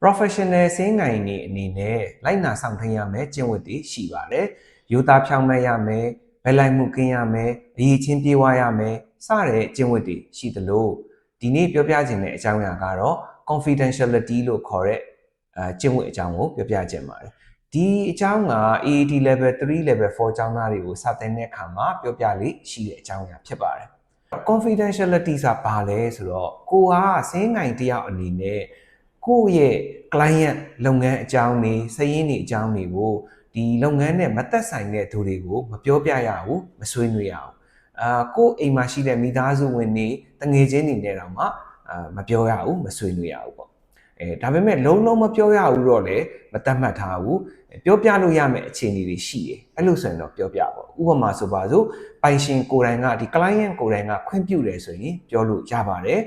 professional စင်းငိုင်နေအနေနဲ့လိုက်နာဆောင်ထိန်ရမယ်ကျင့်ဝတ်တွေရှိပါတယ်။ရိုးသားဖြောင်းမဲ့ရမယ်၊ဘယ်လိုက်မှုကင်းရမယ်၊အရေးချင်းပြေးဝရမယ်စတဲ့ကျင့်ဝတ်တွေရှိသလိုဒီနေ့ပြောပြခြင်းတဲ့အကြောင်းအရာကတော့ confidentiality လို့ခေါ်တဲ့ကျင့်ဝတ်အကြောင်းကိုပြောပြခြင်းပါတယ်။ဒီအကြောင်းက AAT level 3 level 4ကျောင်းသားတွေကိုစတင်တဲ့အခါမှာပြောပြလေးရှိတဲ့အကြောင်းအရာဖြစ်ပါတယ်။ confidentiality ဆိုတာဘာလဲဆိုတော့ကိုကစင်းငိုင်တယောက်အနေနဲ့ကိုယ့်ရဲ့ client လုပ်ငန်းအကြောင်းတွေစရင်းတွေအကြောင်းတွေကိုဒီလုပ်ငန်းနဲ့မသက်ဆိုင်တဲ့သူတွေကိုမပြောပြရဘူးမဆွေးနွေးရဘူးကိုယ့်အိမ်မှာရှိတဲ့မိသားစုဝင်တွေတငယ်ချင်းတွေနဲ့တော့မှမပြောရဘူးမဆွေးနွေးရဘူးပေါ့ဒါပေမဲ့လုံးမပြောရဘူးတော့လည်းမတတ်မှတ်ထားဘူးပြောပြလို့ရမယ့်အခြေအနေတွေရှိတယ်အဲ့လိုဆိုရင်တော့ပြောပြပေါ့ဥပမာဆိုပါစို့ပိုင်ရှင်ကိုယ်တိုင်ကဒီ client ကိုယ်တိုင်ကခွင့်ပြုတယ်ဆိုရင်ပြောလို့ရပါတယ်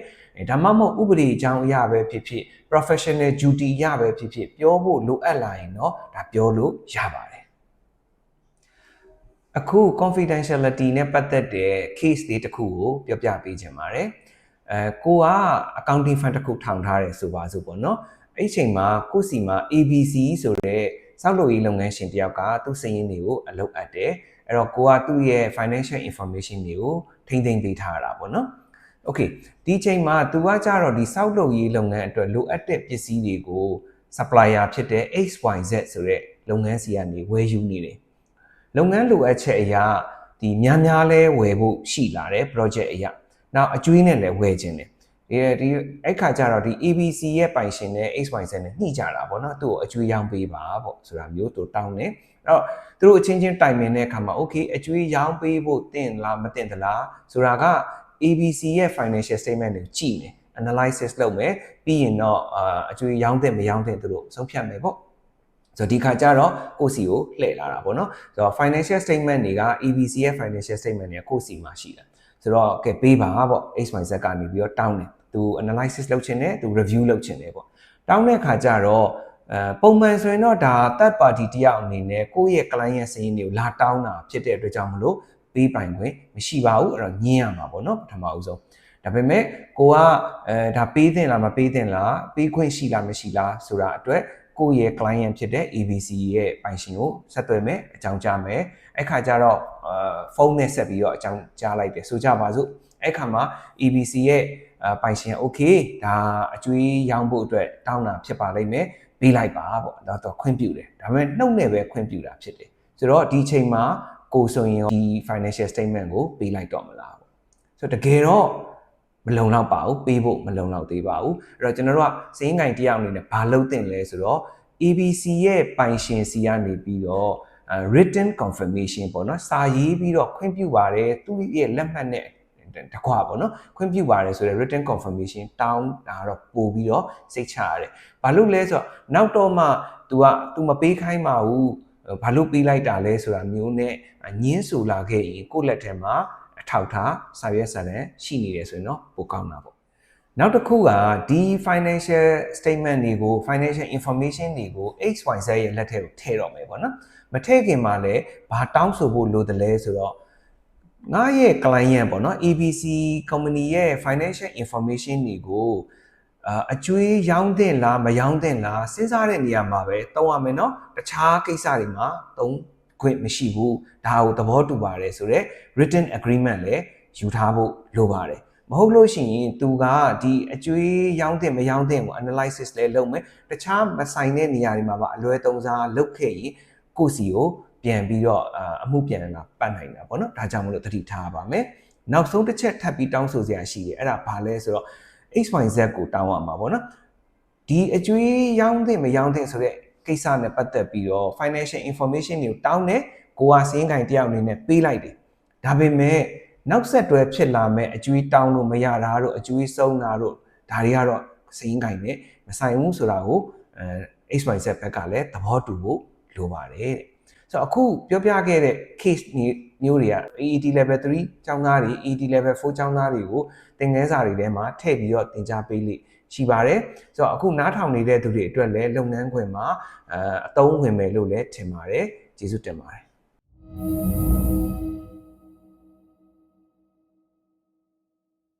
ဒါမှမဟုတ်ဥပဒေအကြောင်းအရာပဲဖြစ်ဖြစ် professional duty ရပဲဖြစ်ဖြစ်ပြောဖို့လိုအပ်လာရင်တော့ဒါပြောလို့ရပါတယ်အခု confidentiality နဲ့ပတ်သက်တဲ့ case လေးတစ်ခုကိုပြောပြပေးချင်ပါတယ်ကိုက accounting firm တစ်ခုထောင်ထားတယ်ဆိုပါစို့ပေါ့နော်အဲ့ချိန်မှာကိုစီမှာ ABC ဆိုတဲ့စောက်လုပ်ရေးလုပ်ငန်းရှင်တယောက်ကသူ့စာရင်းတွေကိုအလုပ်အပ်တယ်အဲ့တော့ကိုကသူ့ရဲ့ financial information တွေကိုထိန်းသိမ်းပေးထားတာပေါ့နော်Okay ဒီချိန်မှာသူကကြတော့ဒီစောက်လုပ်ရေးလုပ်ငန်းအတွက်လိုအပ်တဲ့ပစ္စည်းတွေကို supplier ဖြစ်တဲ့ XYZ ဆိုတဲ့လုပ်ငန်းစီကနေဝယ်ယူနေတယ်လုပ်ငန်းလိုအပ်ချက်အရာဒီများလဲဝယ်ဖို့ရှိလာတယ် project အရာနောက်အကျွေးနဲ့လည်းဝယ်ခြင်းတယ်ဒီအဲ့ခါကျတော့ဒီ ABC ရဲ့ပိုင်ရှင်နဲ့ XYZ နဲ့ညှိကြတာပေါ့နော်သူ့ကိုအကျွေးရောင်းပေးပါပေါ့ဆိုတာမျိုးသူတောင်းတယ်အဲ့တော့သူတို့အချင်းချင်းတိုင်ပင်တဲ့အခါမှာ okay အကျွေးရောင်းပေးဖို့တင့်လားမတင့်သလားဆိုတာကABC ရဲ့ financial statement ကိုကြည့်မယ် analysis လုပ်မယ်ပြီးရင်တော့အကျွေးရောင်းတဲ့မရောင်းတဲ့သူတို့ဆုံးဖြတ်မယ်ပေါ့ဆိုတော့ဒီခါကျတော့ကိုစီကိုလှည့်လာတာပေါ့နော်ဆိုတော့ financial statement တွေက ABC ရဲ့ financial statement တွေကကိုစီမှာရှိတယ်ဆိုတော့ကဲပေးပါပေါ့ XYZ ကနေပြီးတော့တောင်းတယ်သူ analysis လုပ်ချင်တယ်သူ review လုပ်ချင်တယ်ပေါ့တောင်းတဲ့ခါကျတော့ပုံမှန်ဆိုရင်တော့ဒါ third party တယောက်အနေနဲ့ကိုယ့်ရဲ့ client စာရင်းတွေကိုလာတောင်းတာဖြစ်တဲ့အတွက်ကြောင့်မလို့ပေးပိုင်ခွင့်မရှိပါဘူးအဲ့တော့ညင်းရမှာပေါ့နော်ပထမဦးဆုံးဒါပေမဲ့ကိုကဒါပေးသင့်လားမပေးသင့်လားပေးခွင့်ရှိလားမရှိလားဆိုတာအတွက်ကိုယ့်ရဲ့ client ဖြစ်တဲ့ ABC ရဲ့ပိုင်ရှင်ကိုဆက်သွယ်မယ်အကြောင်းကြားမယ်အဲ့ခါကျတော့ဖုန်းနဲ့ဆက်ပြီးတော့အကြောင်းကြားလိုက်တယ်ဆိုကြပါစို့အဲ့ခါမှာ ABC ရဲ့ပိုင်ရှင် okay ဒါအကျွေးရောင်းဖို့အတွက်တောင်းတာဖြစ်ပါလိမ့်မယ်ပေးလိုက်ပါပေါ့တော့ခွင့်ပြုတယ်ဒါပေမဲ့နှုတ်နဲ့ပဲခွင့်ပြုတာဖြစ်တယ်ဆိုတော့ဒီချိန်မှာကိုဆိုရင်ဒီ financial statement ကိုပေးလိုက်တော့မလားပေါ့ဆိုတော့တကယ်တော့မလုံလောက်ပါဘူးပေးဖို့မလုံလောက်သေးပါဘူးအဲ့တော့ကျွန်တော်တို့ကစင်းငိုင်တယောက်အနေနဲ့ဘာလုပ်သင့်လဲဆိုတော့ ABC ရဲ့ပိုင်ရှင်စီကနေပြီးတော့ written confirmation ပေါ့နော်စာရေးပြီးတော့ခွင့်ပြုပါတယ်သူ့ရဲ့လက်မှတ်နဲ့တကွာပေါ့နော်ခွင့်ပြုပါတယ်ဆိုတဲ့ written confirmation တောင်းတာတော့ပို့ပြီးတော့စိတ်ချရတယ်ဘာလို့လဲဆိုတော့နောက်တော့မှ तू မပေးခိုင်းပါဘူးဘာလို့ပေးလိုက်တာလဲဆိုတာမျိုးနဲ့ညင်းဆိုလာခဲ့ရင်ကိုယ့်လက်ထဲမှာအထောက်ထားစာရွက်စာတမ်းရှိနေတယ်ဆိုရင်တော့ပိုကောင်းတာပေါ့နောက်တစ်ခုကဒီ financial statement တွေကို financial information တွေကို XYZ ရဲ့လက်ထဲကိုထည့်တော့မယ်ပေါ့နော်မထည့်ခင်မှာလည်းဘာတောင်းဆိုဖို့လိုတယ်လဲဆိုတော့ငါရဲ့ client ပေါ့နော် ABC company ရဲ့ financial information တွေကိုအကျွေးရောင်းတဲ့လားမရောင်းတဲ့လားစဉ်းစားတဲ့နေရာမှာပဲသုံးရမယ်နော်တခြားကိစ္စတွေမှာသုံးခွင့်မရှိဘူးဒါကိုသဘောတူပါတယ်ဆိုတော့ written agreement လည်းယူထားဖို့လိုပါတယ်မဟုတ်လို့ရှိရင်သူကဒီအကျွေးရောင်းတဲ့မရောင်းတဲ့ကို analysis လည်းလုပ်မယ်တခြားမဆိုင်တဲ့နေရာတွေမှာပါအလွဲသုံးစားလုပ်ခဲ့ရင်ကိုစီကိုပြန်ပြီးတော့အမှုပြန်လာပတ်နိုင်တာပေါ့နော်ဒါကြောင့်မလို့သတိထားပါမယ်နောက်ဆုံးတစ်ချက်ထပ်ပြီးတောင်းဆိုစရာရှိတယ်အဲ့ဒါဘာလဲဆိုတော့ XYZ ကိုတောင်းရမှာပေါ့နော်ဒီအကျွေးရောင်းတဲ့မရောင်းတဲ့ဆိုတဲ့ကိစ္စနဲ့ပတ်သက်ပြီးတော့ financial information တွေကိုတောင်းတယ်ကိုကစင်းကိုင်တယောက်အနေနဲ့ပေးလိုက်တယ်ဒါပေမဲ့နောက်ဆက်တွဲဖြစ်လာမဲ့အကျွေးတောင်းလို့မရတာတို့အကျွေးဆုံးတာတို့ဒါတွေကတော့စင်းကိုင်နဲ့မဆိုင်ဘူးဆိုတာကိုXYZ ဘက်ကလည်းသဘောတူဖို့လိုပါတယ်ဆိုတော့အခုပြောပြခဲ့တဲ့ case မျိုးတွေက AAT level 3ကျောင်းသားတွေ AAT level 4ကျောင်းသားတွေကိုသင်ခန်းစာတွေထဲမှာထည့်ပြီးတော့သင်ကြားပေးလိရှိပါတယ်ဆိုတော့အခုနားထောင်နေတဲ့သူတွေအတွက်လည်းလုပ်ငန်းခွင်မှာအသုံးဝင်မယ်လို့လည်းထင်ပါတယ်ကျေးဇူးတင်ပါတယ်